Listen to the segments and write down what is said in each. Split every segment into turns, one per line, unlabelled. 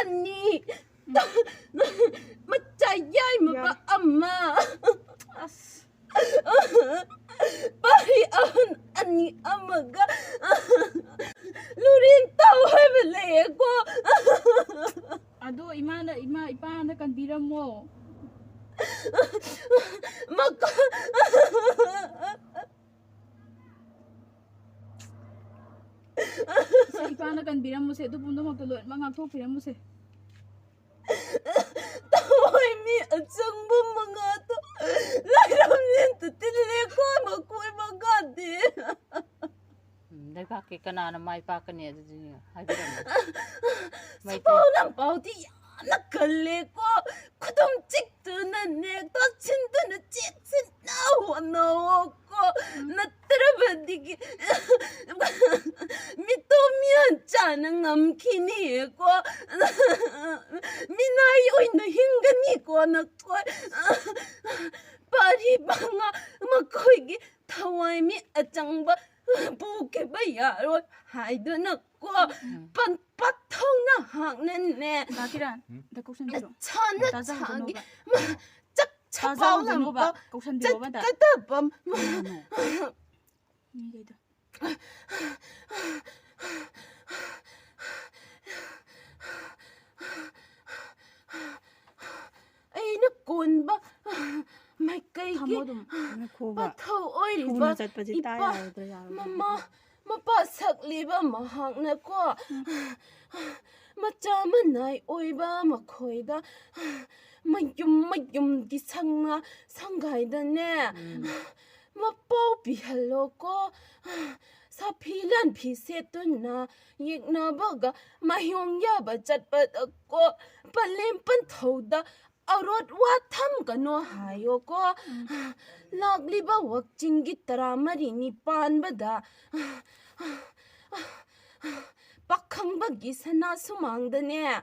Ani Macayay mapa ama Pari ani amaga Lurin tao hai bale ko
Ado ima ipana kan biram mo
Maka
Sa ipana kan biram mo se do pundo magtuloy mangakto biram mo se
Tawai mi achang bu mga to Lairam nin to tili ko makoy magadi
Nagpaki ka na may paka niya dito. Ay biram mo.
Sa pao ng pao di nakali ko kudong chik to na nek to chinto na chik sin na wano ko natrabadigi mito miyan chan ang amkini ko minayoy na hingani ko na ko pari banga makoy gi tawai mi achang ba buke ba yaro haido na ko patong na hang ne
Nakiran da koksan biro
chana chagi chak chapao na
ba koksan biro ba da
katabam
ni gaido
ay nakun ba may kay
Hamodum
pathaw oy ba ipa mama mapasak liba mahang na ko macha manay oy ba makhoy da mayum di sanga sangai da ne mapaw bihalo ko sa philan phi setun na yikna baga mahyong ya ba chatpat ko palem pan thoda arot wa tham kano hayo ko lagli ba wak chingi taramari ni pan bada pakhang bagi sana sumangda ne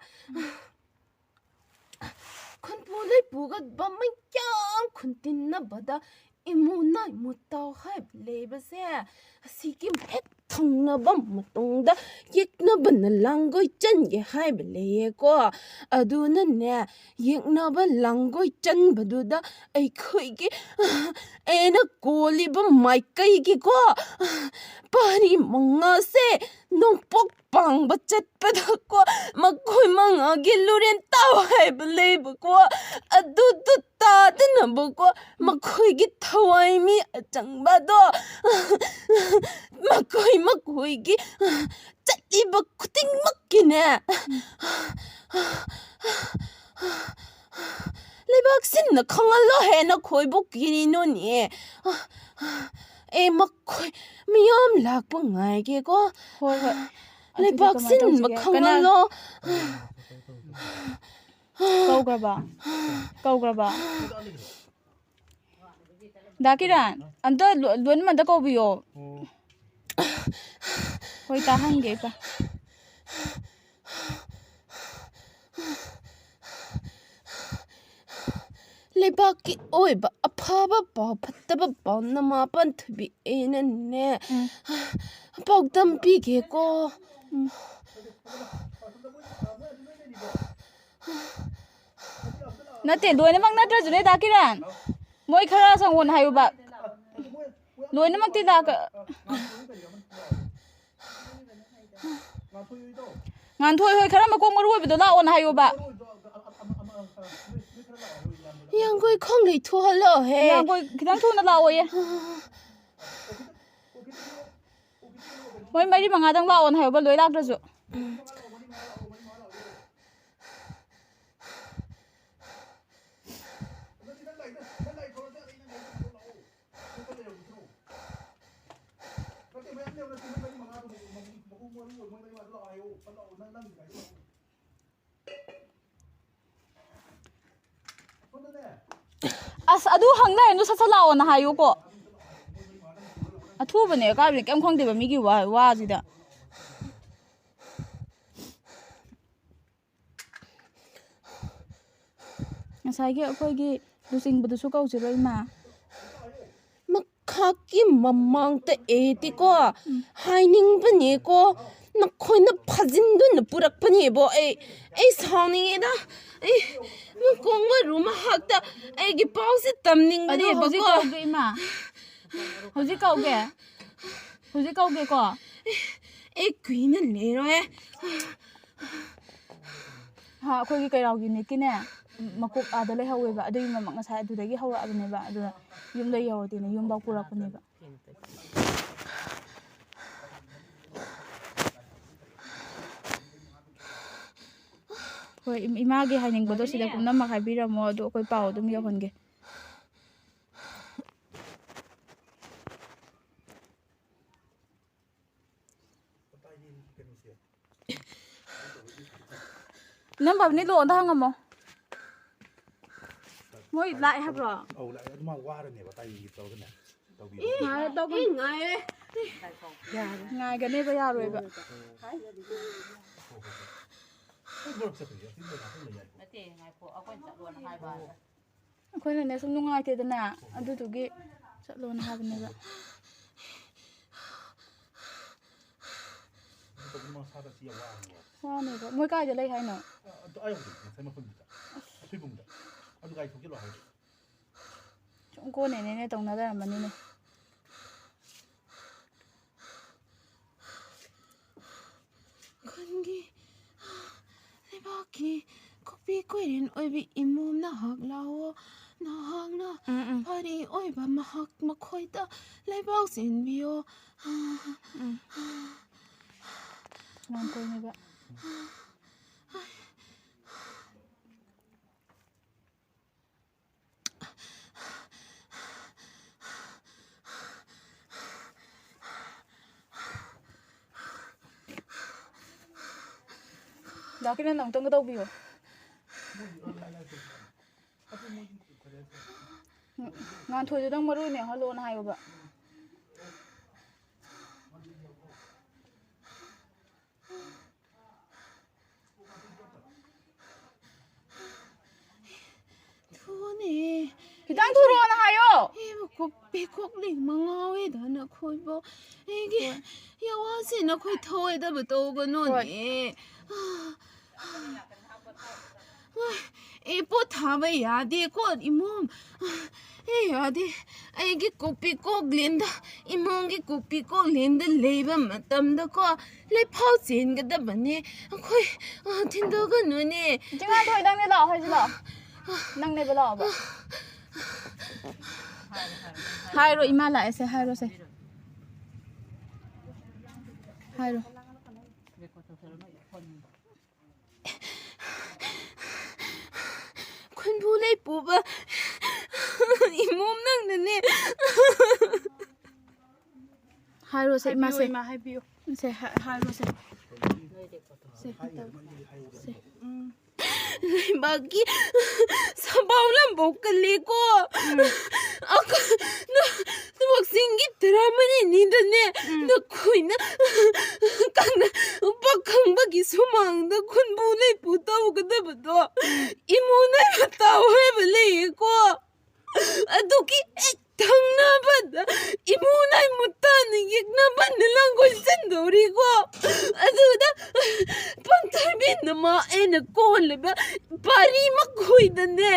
kon pulay pugat ba may kyang kuntin na bada imuna imutaw hay leba se sikim het thong na ba matungda yek na ba na langgoy chan ye hay bele ko aduna ne yek na ba langgoy chan baduda ay khoi gi ena koli ba mai kai gi ko pari manga se nong pok pang ba chat pa da ko makoy manga gi luren taw hay bele ko adu du ta na ba ko makoy gi thawai mi achang ba do makoy gi chati ba kuting makine lebak sin na khangalo he na khoi bu kini no ni e makoy miyam lak pa ngai ge ko
hoi
lebak sin ma khangalo
kau graba Dakiran anta luan man da kau biyo hoi tahan ge pa
lebaki oi ba aphaba ba phattaba ba na ma pan thubi ena ne pagdam pi ge ko
nate loina mak natra june Dakiran moi khara sangwon hayu ba loina mak ti da ngan thoi hoi khara makong maru bi do la on hayu ba
yang goi khong lei thu halo he
yang goi khidang thu na la oye moi mari manga dang la on hayu ba loi lak ra ju as adu hangna enu sa sala on hayu ko athu bane ka bi kem khong de ba mi gi wa ji da ngasai ge akoi gi lusing bu su kau ji roi ma
makhaki mamang te eti ko haining bani ko ꯅꯈꯣꯏꯅ ꯐꯥꯖꯤꯟꯗꯨꯅ ꯄꯨꯔꯛꯄꯅꯦꯕꯣ ꯑꯩ ꯁꯥꯎꯅꯤꯡꯉꯦꯗ ꯑꯩ ꯃꯀꯣꯡ ꯃꯔꯨ ꯃꯍꯥꯛꯇ ꯑꯩꯒꯤ ꯄꯥꯎꯁꯦ ꯇꯝꯅꯤꯡꯕꯅꯦꯕꯀꯣ
ꯍꯧꯖꯤꯛ ꯀꯧꯒꯦ ꯏꯃꯥ ꯍꯧꯖꯤꯛ ꯀꯧꯒꯦꯀꯣ
ꯑꯩ ꯀꯨꯏꯅ ꯂꯩꯔꯣꯏ
ꯑꯩꯈꯣꯏꯒꯤ ꯀꯩꯔꯥꯎꯒꯤ ꯅꯤꯠꯀꯤꯅꯦ ꯃꯀꯣꯛ ꯑꯥꯗ ꯂꯩꯍꯧꯋꯦꯕ ꯑꯗꯨꯒꯤ ꯃꯃꯛ ꯉꯁꯥꯏ ꯑꯗꯨꯗꯒꯤ ꯍꯧꯔꯛꯑꯕꯅꯦꯕ ꯑꯗꯨꯗ ꯌꯨꯝꯗ ꯌꯧꯔꯗꯤꯅꯦ ꯌꯨꯝꯐꯥꯎ ꯄꯨꯔꯛꯄꯅꯦꯕ ꯍꯣꯏ ꯏꯃꯥꯒꯤ ꯍꯥꯏꯅꯤꯡꯕꯗꯣ ꯁꯤꯗ ꯄꯨꯝꯅꯃꯛ ꯍꯥꯏꯕꯤꯔꯝꯃꯣ ꯑꯗꯨ ꯑꯩꯈꯣꯏ ꯄꯥꯎ ꯑꯗꯨꯝ ꯌꯧꯍꯟꯒꯦ ꯅꯪ ꯕꯥꯕꯅꯤ ꯂꯣꯟꯗ ꯍꯪꯉꯝꯃꯣ ꯃꯣꯏ ꯂꯥꯛꯑꯦ ꯍꯥꯏꯕ꯭ꯔꯣ
ꯂꯥꯛꯑꯦ ꯑꯗꯨ ꯃꯥ ꯋꯥꯔꯅꯦꯕ ꯇꯥꯏꯒꯤ ꯇꯧꯔꯒꯅꯦ
ꯉꯥꯏꯒꯅꯦꯕ ꯌꯥꯔꯣꯏꯕ ꯑꯩꯈꯣꯏꯅꯅꯦ ꯁꯨꯝ ꯅꯨꯡꯉꯥꯏꯇꯦꯗꯅ ꯑꯗꯨꯗꯨꯒꯤ ꯆꯠꯂꯣꯅ ꯍꯥꯏꯕꯅꯦꯕ ꯋꯥꯅꯦꯕ ꯃꯣꯏ ꯀꯥꯏꯗ ꯂꯩ ꯍꯥꯏꯅꯣ ꯁꯨꯝ ꯀꯣꯟꯅꯦꯅꯦ ꯇꯧꯅꯗꯔꯝꯃꯅꯤꯅꯦ
ꯈꯨꯟꯒꯤ ꯂꯩꯕꯥꯛꯀꯤ ꯀꯣꯛꯄꯤ ꯀꯣꯏꯔꯦꯟ ꯑꯣꯏꯕꯤ ꯏꯃꯣꯝ ꯅꯍꯥꯛ ꯂꯥꯛꯑꯣ ꯅꯍꯥꯛꯅ ꯐꯔꯤ ꯑꯣꯏꯕ ꯃꯈꯣꯏꯗ ꯂꯩꯕꯥꯛ ꯆꯦꯟꯕꯤꯌꯣ
ꯉꯥꯟꯊꯣꯏꯅꯦꯕ ꯂꯥꯛꯀꯤꯅ ꯑꯃꯨꯛꯇꯪꯒ ꯇꯧꯕꯤꯌꯣ ꯉꯥꯟꯊꯣꯏꯗꯨꯗꯪ ꯃꯔꯨꯅꯦ ꯍꯜꯂꯣꯅ ꯍꯥꯏꯌꯣꯕ
ꯊꯨꯅꯦ
ꯈꯤꯇꯪ ꯊꯨꯔꯣꯅ ꯍꯥꯏꯌꯣ
ꯄꯦꯀꯣꯛꯂꯤ ꯃꯉꯥꯎꯋꯦꯗ ꯅꯈꯣꯏꯕꯨ ꯑꯩꯒꯤ ꯌꯥꯋꯥꯁꯦ ꯅꯈꯣꯏ ꯊꯧꯑꯣꯏꯗꯕ ꯇꯧꯒꯅꯣꯅꯦ ꯑꯩ ꯄꯣꯊꯥꯕ ꯌꯥꯗꯦꯀꯣ ꯏꯃꯣꯝ ꯑꯩ ꯌꯥꯗꯦ ꯑꯩꯒꯤ ꯀꯣꯛꯄꯤ ꯀꯣꯛꯂꯦꯟꯗ ꯏꯃꯣꯝꯒꯤ ꯀꯣꯛꯄꯤ ꯀꯣꯛꯂꯦꯟꯗ ꯂꯩꯕ ꯃꯇꯝꯗꯀꯣ ꯂꯩꯐꯥꯎ ꯆꯦꯟꯒꯗꯕꯅꯦ ꯑꯩꯈꯣꯏ ꯊꯤꯟꯗꯣꯛꯒꯅꯨꯅꯦ
ꯆꯤꯡꯉꯥꯟꯊꯣꯏ ꯅꯪꯅꯦ ꯂꯥꯛꯑꯣ ꯍꯥꯏꯁꯤ ꯂꯥꯛꯑꯣ ꯅꯪꯅꯦꯕ ꯂꯥꯛꯑꯣꯕ ꯍꯥꯏꯔꯣ ꯏꯃꯥ ꯂꯥꯛꯑꯦꯁꯦ ꯍꯥꯏꯔꯣꯁꯦ ꯍꯥꯏꯔꯣ
ꯈꯨꯟꯕꯨ ꯂꯩ ꯄꯨꯕ ꯏꯃꯣꯝ ꯅꯪꯅꯅꯦ
ꯍꯥꯏꯔꯣꯁꯦ ꯏꯃꯥꯁꯦ
이마 하이비요.
ꯁꯦ ꯍꯥꯏꯔꯣꯁꯦ
ꯂꯩꯕꯥꯛꯀꯤ ꯁꯕꯥꯎ ꯂꯝꯕꯧ ꯀꯜꯂꯦꯀꯣ ꯊꯕꯛꯁꯤꯡꯒꯤ ꯇꯔꯥꯃꯔꯤꯅꯤꯗꯅꯦ ꯅꯈꯣꯏꯅ ꯄꯥꯈꯪꯕꯒꯤ ꯁꯨꯃꯥꯡꯗ ꯈꯨꯟꯕꯨ ꯂꯩꯄꯨ ꯇꯧꯒꯗꯕꯗꯣ ꯏꯃꯨꯅ ꯇꯥꯎ ꯍꯥꯏꯕ ꯂꯩꯌꯦꯀꯣ ꯑꯗꯨꯒꯤ ꯍꯦꯛ ꯊꯪꯅꯕꯗ ꯏꯃꯨꯅ ꯃꯨꯠꯇꯥꯅ ꯌꯦꯛꯅꯕꯅ ꯂꯥꯡꯒꯣꯜ ꯆꯟꯗꯧꯔꯤꯀꯣ ꯑꯗꯨꯗ ꯄꯟꯊꯣꯏꯕꯤꯅ ꯃꯥ ꯑꯩꯅ ꯀꯣꯜꯂꯤꯕ ꯄꯥꯔꯤ ꯃꯈꯣꯏꯗꯅꯦ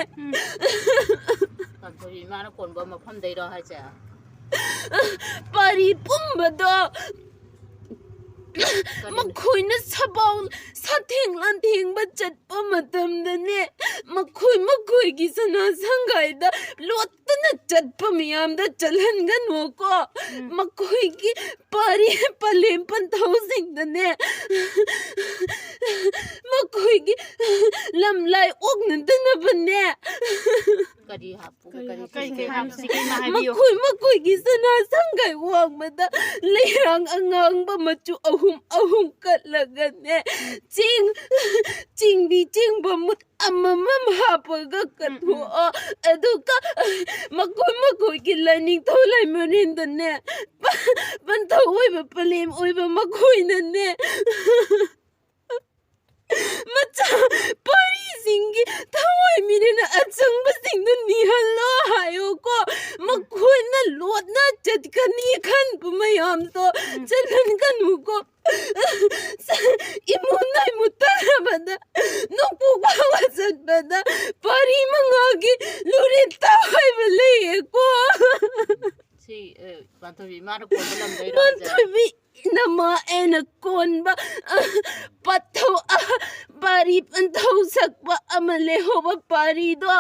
ꯀꯟꯊꯣꯏ 이마는 꼰ꯕ ꯃꯐꯝꯗꯩꯔꯣ ꯍꯥꯏꯁꯦ
ꯄꯥꯔꯤ ꯄꯨꯝꯕꯗꯣ ꯃꯈꯣꯏꯅ ꯁꯕꯥꯎ ꯁꯥꯊꯦꯡ ꯂꯥꯟꯊꯦꯡꯕ ꯆꯠꯄ ꯃꯇꯝꯗꯅꯦ ꯃꯈꯣꯏꯒꯤ ꯁꯅꯥ ꯁꯪꯒꯥꯏꯗ ꯂꯣꯠꯇꯅ ꯆꯠꯄ ꯃꯌꯥꯝꯗ ꯆꯠꯍꯟꯒꯅꯨꯀꯣ ꯃꯈꯣꯏꯒꯤ ꯄꯥꯔꯤ ꯄꯂꯦꯝ ꯄꯟꯊꯧꯁꯤꯡꯗꯅꯦ ꯃꯈꯣꯏꯒꯤ ꯂꯝꯂꯥꯏ ꯑꯣꯛꯅꯗꯅꯕꯅꯦ
ꯀꯔꯤ ꯍꯥꯞꯄꯨ
ꯃꯈꯣꯏꯒꯤ ꯁꯅꯥ ꯁꯪꯒꯥꯏ ꯋꯥꯡꯃꯗ ꯂꯩꯔꯥꯡ ꯑꯉꯥꯡꯕ ꯃꯆꯨ ꯑꯍꯨꯝ ꯀꯠꯂꯒꯅꯦ ꯆꯤꯡꯕ ꯃꯨꯠ ꯑꯃꯃꯝ ꯍꯥꯞꯄꯒ ꯀꯠꯊꯣꯛꯑꯣ ꯑꯗꯨꯒ ꯃꯈꯣꯏꯒꯤ ꯂꯥꯏꯅꯤꯡꯊꯧ ꯂꯩꯃꯔꯦꯟꯗꯅꯦ ꯄꯟꯊꯧ ꯑꯣꯏꯕ ꯄꯂꯦꯝ ꯑꯣꯏꯕ ꯃꯈꯣꯏꯅꯅꯦ ꯃꯆꯥ ꯄꯥꯔꯤꯁꯤꯡꯒꯤ ꯊꯋꯥꯏ ꯃꯤꯔꯦꯟ ꯑꯆꯪꯕꯁꯤꯡꯗꯨ ni hello hayo ko makhoi na lot na chat kani khan pumayam to chalan kan mu ko imunai mutara bada no pu wa sat bada pari mangagi lurin ta hai bale ko
si bantubi mar kon lam dai ra
bantubi nama ena kon ba patau pari pantau sakba amale ho ba pari do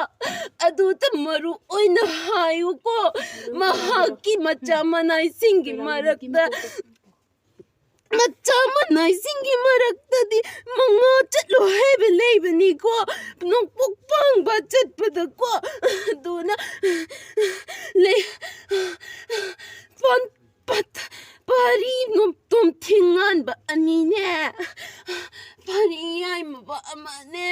adu ta maru oina hayu ko mahaki macha manai singi marakta macha manai singi marakta di manga chatlo hebe leibani ko nong pukpang ba chatpada ko duna le pon pat pari nom tom thingan ba ani ne pari ai ma ba ama ne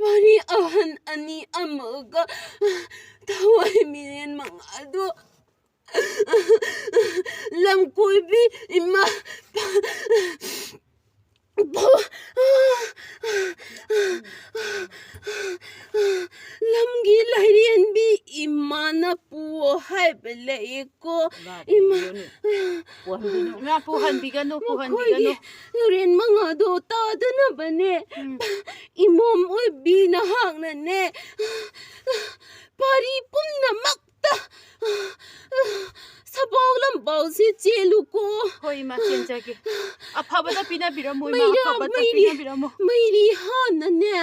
pari ahan ani amaga tawai miren mga ado lam koi bi ima lamgi lairian bi imana pu hai bele ko ima
na puhan bigano
nuren mga do ta dana bane imom oi bi na hang na ne pari pum na makta sabaw lambaw si chelu ko
hoi ma chen jage afabada pina biramo ma afabada pina biramo
mairi hana ne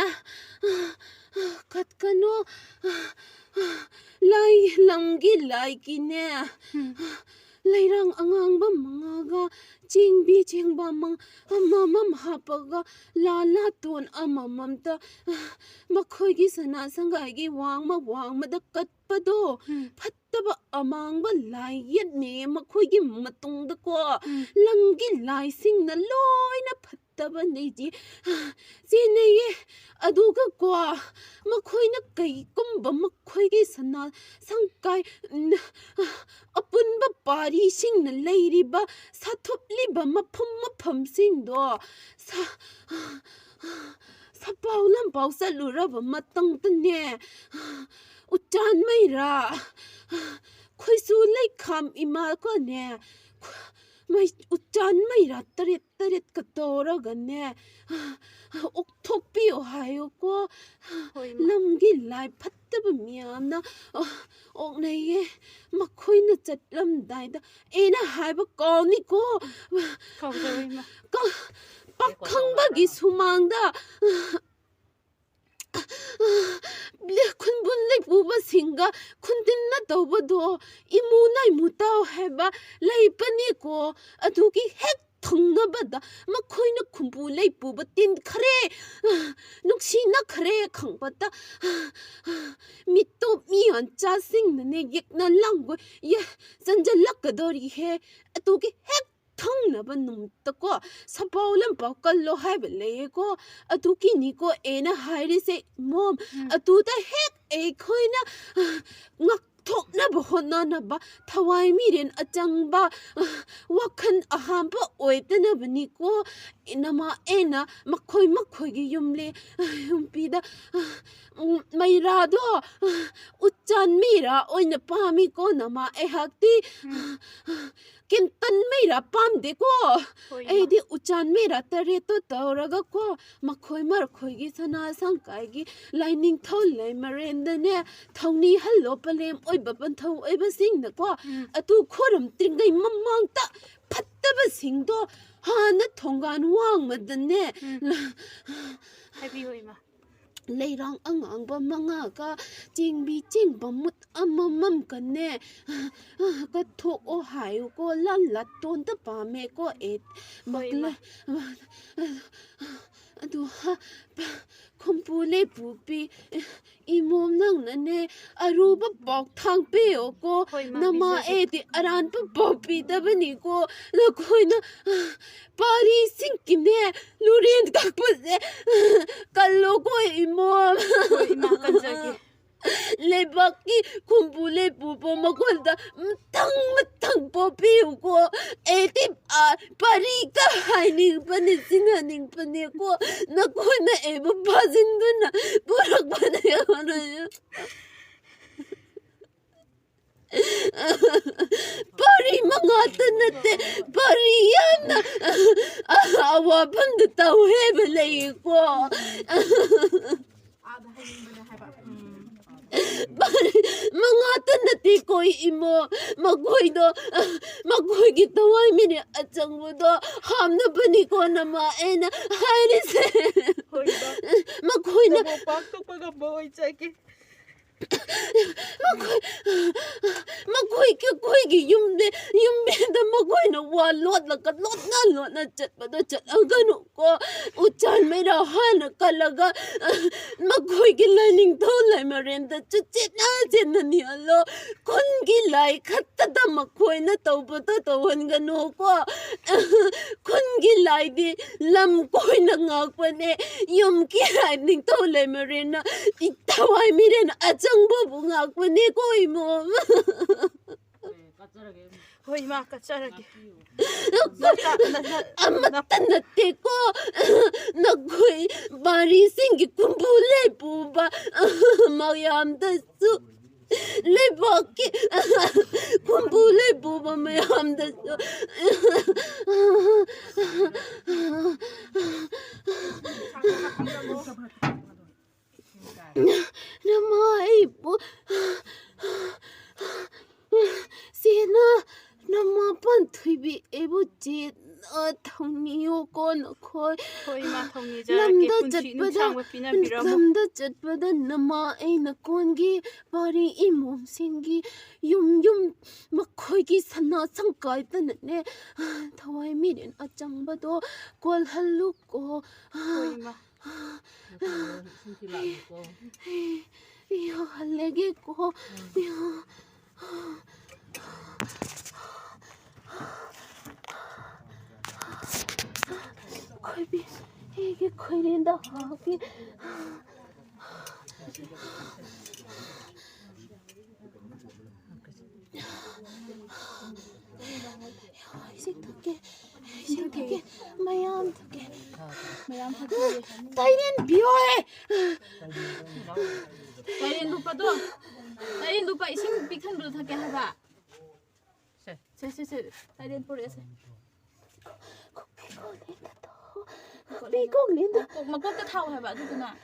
kat kano lai lamgi lai ki ne lairang angang ba mangaga chingbi chingba mang amamam hapaga lala ton amamam ta makhoi gi sana sangai gi wang ma da kat pado phattaba amang ba lai yet ne makhoi gi matung da ko langgi lai sing na loi na phattaba nei ji ne ye aduga ko makhoi na kai kumba makhoi gi sana sangkai apun ba pari sing na leiri ba sathup li ba mafam sing do sa paulam pausa lura ba matang tane uchan mai ra khoi su lai kham ima ko ne mai uchan mai ra taret ka tora ga ne ok thok pi o hayo ko lamgi lai phattaba miyam na ok nei ye makhoi na chatlam dai da ena haiba ko ni ko pakhang ba gi sumangda khunbun lai puba singa khundin na tawbado imunai mutaw heba lai pani ko adugi hek thungnabada makhoina khumpu lai puba tin khare nuksi na khare khangpata mitto mi an cha sing ne yek na langgo ye janjalak kadori he adugi hek thungnaba num ta ko sapaulam pakkallo haibele ko aduki ni ko ena haire se mom atuta hek e khoina ngak thokna ba honna na ba thawai mi ren achang ba wakhan aham ba oitana bani ko inama ena makhoi gi yumle yumpi da maira do uchan mira oina pami ko nama e hakti kintan meira pam de ko ei di uchan meira tare to tauraga ko makhoi mar khoi gi sana sang kai gi lining thol lai marenda ne thongni hallo palem oi bapan thau oi ba sing na ko atu khoram tringai mamang ta phattaba sing do ha na thongan wang madane
happy hoi ma
leirang angang ba manga ka chingbi chingba mut amamam kane ka thok o hayu ko lan lat ton ta pa me ko et makla adu ha kompule pupi imom nang nane aruba bok thang pe o ko nama e ti aran pa popi da bani ko na koi na pari sing kimne lurin ka puse kallo ko imom
ima kan jage
lebaki kumpule pupo makolda matang popi ko e ti pari ka 하이닝빠니 싱하닝빠니고 나코나 에버 파진드나 보락바나야 하나요 Pari mangata nate pari yana awa panda tau hebe lei ko pari mangata nate koi imo magoi gi tawai mini achangbo do hamna bani ko na ma ena haini se magoi na
pak tok paga boy chaki
Makoy yumbe makoy na walot la katlot na chat pada chat agano ko uchan mera hana kalaga makoy ki lining to lai marenda chit na chen na ni alo kon ki lai khatta da makoy na to pata to wan gano ko kon ki lai di lam koy na ngak pa ne yum ki lining to lai marena itawai miren achang bo ngak pa ne ko imo
Hoy ma kacharage
amata nateko nakoy bari singi kumbule puba mayam dasu lebaki kumbule puba mayam dasu namai po sina namapan thuibi ebu jet thongniyo ko nakhoi
Hoy ma thongni jarake punchi nu changwa pina biram
lamda chatpada nama aina kongi bari imom singi yum makhoi gi sana sangkai tanane thawai miren achangbado kol hallu ko
Hoy ma
yo halege ko yo Khoi bi ege khoi renda haki 이식 되게 마ям 되게 타이렌 비오해
Tarin lupa ising bikhan bulu thake haba se tarin pore se
비고 린다
makok ta thau haba du na